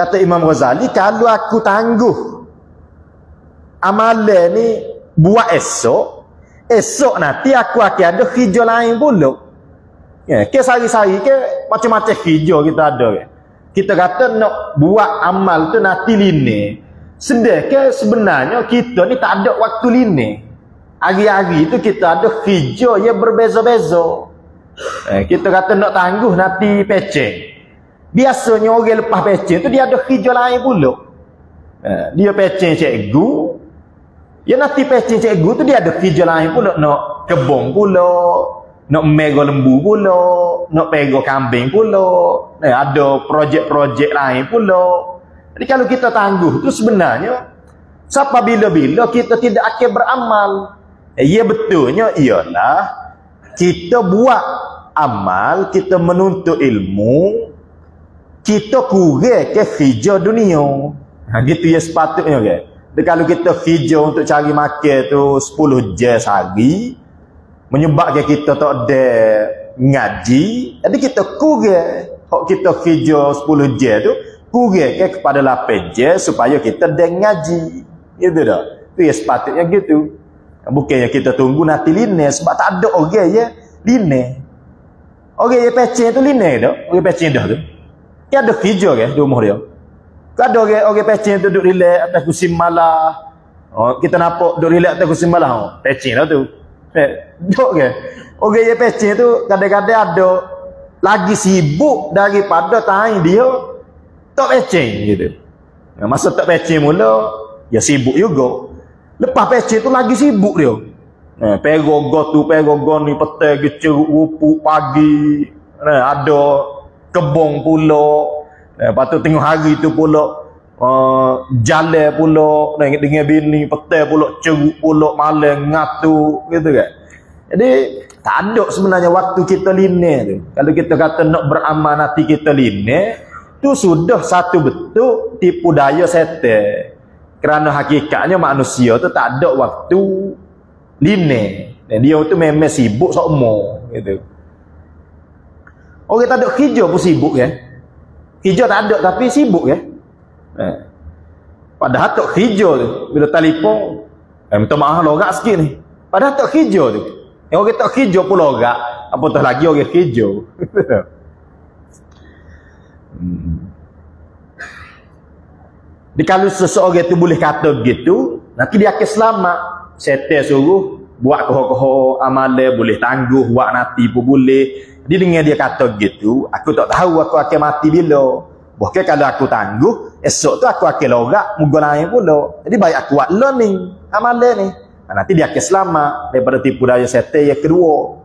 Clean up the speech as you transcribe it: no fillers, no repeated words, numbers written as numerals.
kata Imam Ghazali, kalau aku tangguh amalan ni buat esok nanti aku akan ada hijau lain pula. Ya, ke sehari-hari ke macam-macam hijau kita ada ke. Kita kata nak buat amal tu nanti line. Sedangkan sebenarnya kita ni tak ada waktu line. Hari-hari tu kita ada hijau yang berbeza-beza. Kita kata nak tangguh nanti peceng. Biasanya orang lepas peceng tu dia ada hijau lain pula. Dia peceng cikgu. Ya nanti peceng cikgu tu dia ada hijau lain pula. Nak kebun pula. Nak mega lembu pula, nak pego kambing pula, ada projek-projek lain pula. Jadi kalau kita tangguh tu sebenarnya sampai bila-bila kita tidak akan beramal. Ya betulnya ialah kita buat amal, kita menuntut ilmu, kita kurang ke hijau dunia. Gitu ya sepatutnya kan. Jadi kalau kita hijau untuk cari makan tu 10 jam sehari, menyebabkan kita tak ada ngaji, jadi kita kurang. Hak kita hijau 10 jam tu kurang kepada 8 jam supaya kita ada ngaji. Gitu dah. Itu ya sepatutnya gitu. Bukannya kita tunggu nanti line sebab tak ada orang ya line. Orang yang pecing tu line dah. Orang pecing dah tu. Dia ada hijau ke di rumah dia. Kalau ada orang pecing tu duduk relax atas kursi malah. Oh, kita nampak duduk relax atas kursi malah. Pecing dah tu. Duk ke? Orang yang pecing tu kadang-kadang ada lagi sibuk daripada time dia tak pecing gitu. Masa tak pecing mula, ya sibuk juga. Lepas pecing tu lagi sibuk dia. Perogo tu, perogo ni, petang, ceruk, rupuk, pagi. Ada kebong pula. Lepas tu tengok hari tu pula jalan pula dengan bini, petang pula ceruk pula, malam ngatu gitu kan. Jadi tak ada sebenarnya waktu kita line tu. Kalau kita kata nak beramal nanti kita line, tu sudah satu bentuk tipu daya setan. Kerana hakikatnya manusia tu tak ada waktu line. Dan dia tu memang sibuk semua gitu. Orang tak ada hijau pun sibuk kan. Hijau tak ada tapi sibuk kan. Padahal tak hijau tu bila telefon minta maaf lorak sikit ni. Padahal tak hijau tu. Yang orang tak hijau pun lorak, apatah lagi orang hijau. Jadi kalau seseorang tu boleh kata begitu, nanti dia akan selamat. Setan suruh buat koho-koho amalan boleh tangguh, buat nanti pun boleh. Jadi dengan dia kata begitu, aku tak tahu aku akan mati bila. Bahkan kalau aku tangguh, esok tu aku akan lorak muka lain pula. Jadi baik aku buat learning amalan ni. Nanti dia akan selamat daripada tipu daya setan yang kedua.